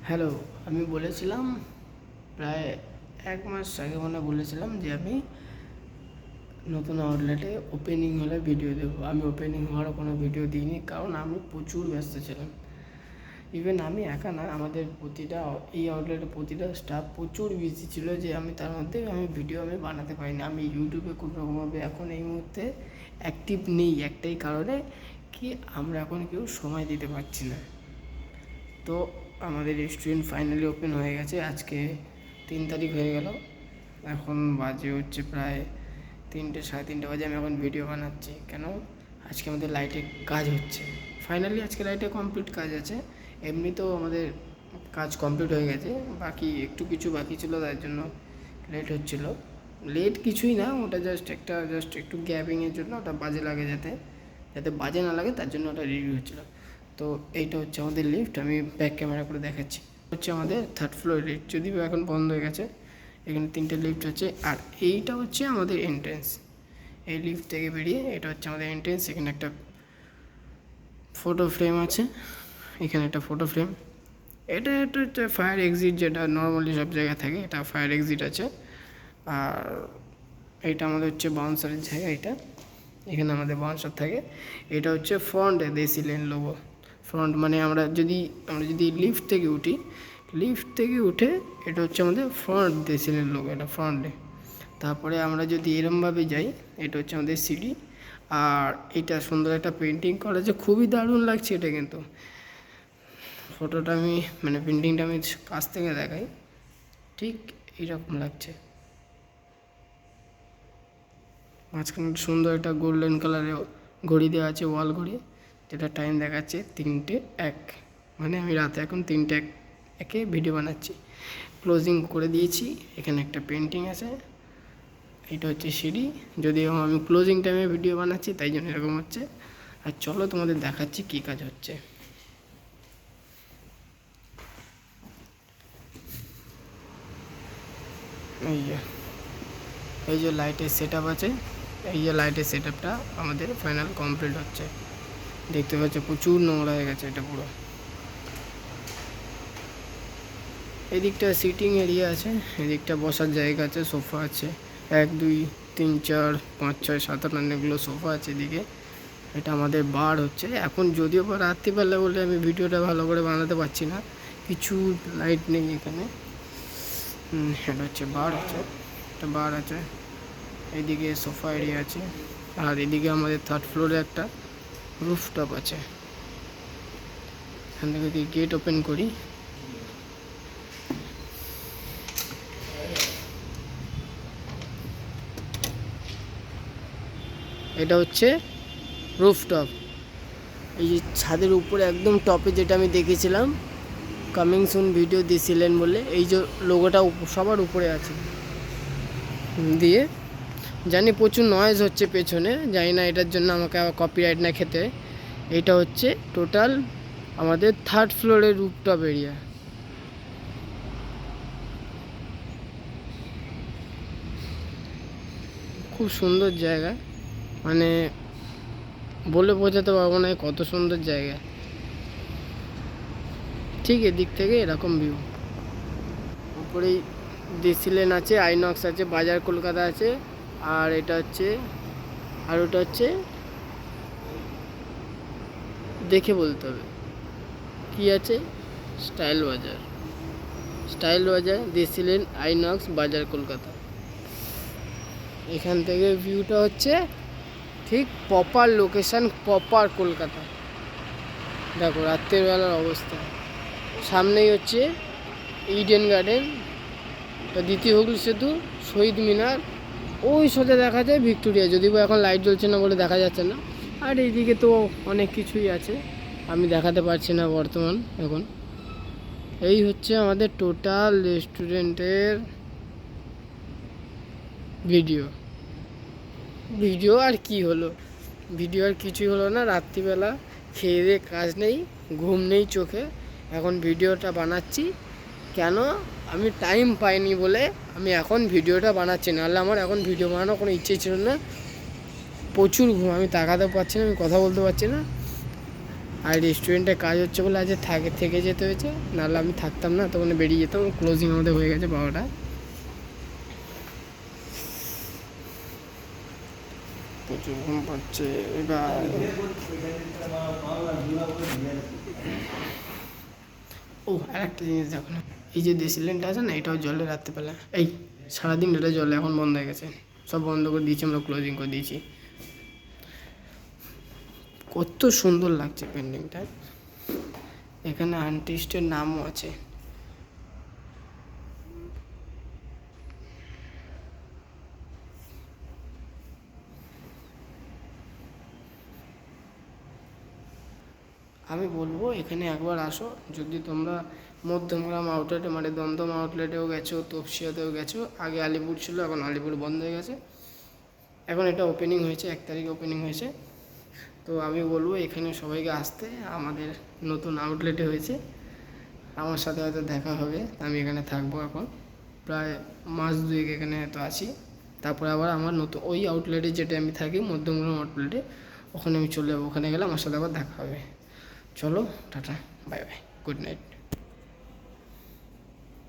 Hello, আমি বলেছিলাম প্রায় ১ মাস আগে বলেছিলাম যে আমি নতুন আউটলেটে ওপেনিং হলে ভিডিও দেবো। আমি ওপেনিং হওয়ার কোনো ভিডিও দিইনি, কারণ আমি প্রচুর ব্যস্ত ছিলাম। ইভেন আমি একা না, আমাদের এই আউটলেটের প্রতিটা স্টাফ প্রচুর বিজি ছিল, যে আমি তার মধ্যে ভিডিও বানাতে পারিনি। আমি ইউটিউবে কোনো রকমভাবে এখন এই মুহূর্তে অ্যাক্টিভ নেই, একটাই কারণে কি আমরা এখন কেউ সময় দিতে পারছি না। তো আমাদের রেস্টুরেন্ট ফাইনালি ওপেন হয়ে গেছে। আজকে ৩ তারিখ হয়ে গেল। এখন বাজে হচ্ছে প্রায় ৩টে, সাড়ে ৩টে বাজে। আমি এখন ভিডিও বানাচ্ছি কেন, আজকে আমাদের লাইটের কাজ হচ্ছে। ফাইনালি আজকে লাইটে কমপ্লিট কাজ আছে। এমনিতেও আমাদের কাজ কমপ্লিট হয়ে গেছে, বাকি কিছু বাকি ছিল, তার জন্য লেট হচ্ছিল। লেট কিছুই না, ওটা জাস্ট একটু গ্যাপিংয়ের জন্য, ওটা বাজে লাগে যাতে বাজে না লাগে, তার জন্য ওটা রিভিউ হচ্ছিলো। তো এইটা হচ্ছে আমাদের লিফট, আমি ব্যাক ক্যামেরা করে দেখাচ্ছি। হচ্ছে আমাদের 3rd ফ্লোর লিফট, যদিও এখন বন্ধ হয়ে গেছে। এখানে 3টে লিফট আছে, আর এইটা হচ্ছে আমাদের এন্ট্রেন্স। এই লিফট থেকে বেরিয়ে এটা হচ্ছে আমাদের এন্ট্রেন্স। এখানে একটা ফটো ফ্রেম আছে, এখানে একটা ফটো ফ্রেম। এটা হচ্ছে ফায়ার এক্সিট, যেটা নর্মালি সব জায়গায় থাকে, এটা ফায়ার এক্সিট আছে। আর এটা আমাদের হচ্ছে বাউন্সারের জায়গা। এখানে আমাদের বাউন্সার থাকে। এটা হচ্ছে ফ্রন্ট দেশিলেন লোগো। ফ্রন্ট মানে আমরা যদি লিফট থেকে উঠে এটা হচ্ছে আমাদের ফ্রন্ট দেশিলেন লোগো, এটা ফ্রন্টে। তারপরে আমরা যদি এরমভাবে যাই, এটা হচ্ছে আমাদের সিডি। আর এটা সুন্দর একটা পেন্টিং করা, যে খুবই দারুণ লাগছে এটা। কিন্তু ফটোটা পেন্টিংটা আমি কাছ থেকে দেখাই, ঠিক এইরকম লাগছে। মাঝখানে সুন্দর একটা গোল্ডেন কালারের ঘড়ি দেওয়া আছে, ওয়াল ঘড়ি, যেটা টাইম দেখাচ্ছে 3টে 1। আমি রাতে এখন 3টে 1-এ ভিডিও বানাচ্ছি। ক্লোজিং করে দিয়েছি। এখানে একটা পেন্টিং আছে, এটা হচ্ছে সিঁড়ি। যদিও আমি ক্লোজিং টাইমে ভিডিও বানাচ্ছি, তাই জন্য এরকম হচ্ছে। আর চলো তোমাদের দেখাচ্ছি কী কাজ হচ্ছে। এই যে লাইটের সেট আপ আছে, এই যে লাইটের সেট আপটা আমাদের ফাইনাল কমপ্লিট হচ্ছে। দেখতে পাচ্ছ প্রচুর নোংরা হয়ে গেছে এটা পুরো। এদিকটা সিটিং এরিয়া আছে, এদিকটা বসার জায়গা আছে, সোফা আছে 1 2 3 4 5 6 7 8 অনেকগুলো সোফা আছে এদিকে। এটা আমাদের বার হচ্ছে এখন, যদিও বা রাত্রিবেলা বলে আমি ভিডিওটা ভালো করে বানাতে পারছি না, কিছু লাইট নেই এখানে। এটা হচ্ছে বার আছে। এইদিকে সোফা এরিয়া আছে, আর এদিকে আমাদের 3rd ফ্লোরে একটা রুফটপ আছে। এখান থেকে গেট ওপেন করি, এটা হচ্ছে রুফটপ। এই যে ছাদের উপরে একদম টপে, যেটা আমি দেখেছিলাম কামিং সুন ভিডিও দিয়েছিলেন বলে, এই যে লোগোটা সবার উপরে আছে। দিয়ে জানি প্রচুর নয়েজ হচ্ছে পেছনে, জানি না এটার জন্য আমাকে আবার কপিরাইট না খেতে। এটা হচ্ছে টোটাল আমাদের 3rd ফ্লোরের রুফটপ এরিয়া। খুব সুন্দর জায়গা, বলে বোঝাতে পারবো না কত সুন্দর জায়গা। ঠিক এদিক থেকে এরকম ভিউ। উপরেই ডিসিলেন আছে, আইনক্স আছে, বাজার কলকাতা আছে। আর এটা হচ্ছে, আর ওটা হচ্ছে দেখে বলতে হবে কি আছে, স্টাইল বাজার, ডিসিলেন, আইনক্স, বাজার কলকাতা। এখান থেকে ভিউটা হচ্ছে ঠিক প্রপার লোকেশান, প্রপার কলকাতা। দেখো রাত্রের বেলার অবস্থা। সামনেই হচ্ছে ইডেন গার্ডেন, দ্বিতীয় হুগলি সেতু, শহীদ মিনার, ওই সোজা দেখা যায় ভিক্টোরিয়া, যদিও এখন লাইট জ্বলছে না বলে দেখা যাচ্ছে না। আর এইদিকে তো অনেক কিছুই আছে, আমি দেখাতে পারছি না বর্তমান এখন। এই হচ্ছে আমাদের টোটাল রেস্টুরেন্টের ভিডিও। আর কি হলো, ভিডিও আর কিছুই হলো না। রাত্রিবেলা খেয়ে দিয়ে কাজ নেই, ঘুম নেই চোখে, এখন ভিডিওটা বানাচ্ছি। কেন, আমি টাইম পাইনি বলে আমি এখন ভিডিওটা বানাচ্ছি, নাহলে আমার এখন ভিডিও বানানোর কোনো ইচ্ছে ছিল না। প্রচুর ঘুম, আমি তাকাতে পারছি না, আমি কথা বলতে পারছি না। আর রেস্টুরেন্টে কাজ হচ্ছে বলে আজ থেকে যেতে হয়েছে, নাহলে আমি থাকতাম না, তখন বেরিয়ে যেতাম। ক্লোজিং আমাদের হয়ে গেছে 12টা। প্রচুর ঘুম পাচ্ছে এবার। ও আর একটা জিনিস দেখো না, এই যে দেশি লেনটা আছে না, এটাও জলে রাত্রেবেলা, এই সারাদিন এটা জলে, এখন বন্ধ হয়ে গেছে, সব বন্ধ করে দিয়েছি আমরা, ক্লোজিং করে দিয়েছি। কত সুন্দর লাগছে পেন্টিংটা। এখানে আর্টিস্টের নামও আছে। আমি বলবো এখানে একবার আসো, যদি তোমরা মধ্যমগ্রাম আউটলেটে মানে দমদম আউটলেটেও গেছো, তপসিয়াতেও গেছো। আগে আলিপুর ছিল, এখন আলিপুর বন্ধ হয়ে গেছে, এখন এটা ওপেনিং হয়েছে, 1 তারিখে ওপেনিং হয়েছে। তো আমি বলবো এখানে সবাইকে আসতে, আমাদের নতুন আউটলেটে হয়েছে। আমার সাথে হয়তো দেখা হবে, আমি এখানে থাকবো এখন প্রায় মাস 2 এখানে তো আছি। তারপরে আবার আমার নতুন ওই আউটলেটে যেটা আমি থাকি, মধ্যমগ্রাম আউটলেটে, ওখানে আমি চলে যাবো। ওখানে গেলে আমার সাথে আবার দেখা হবে। চলো, tata, bye bye, good night.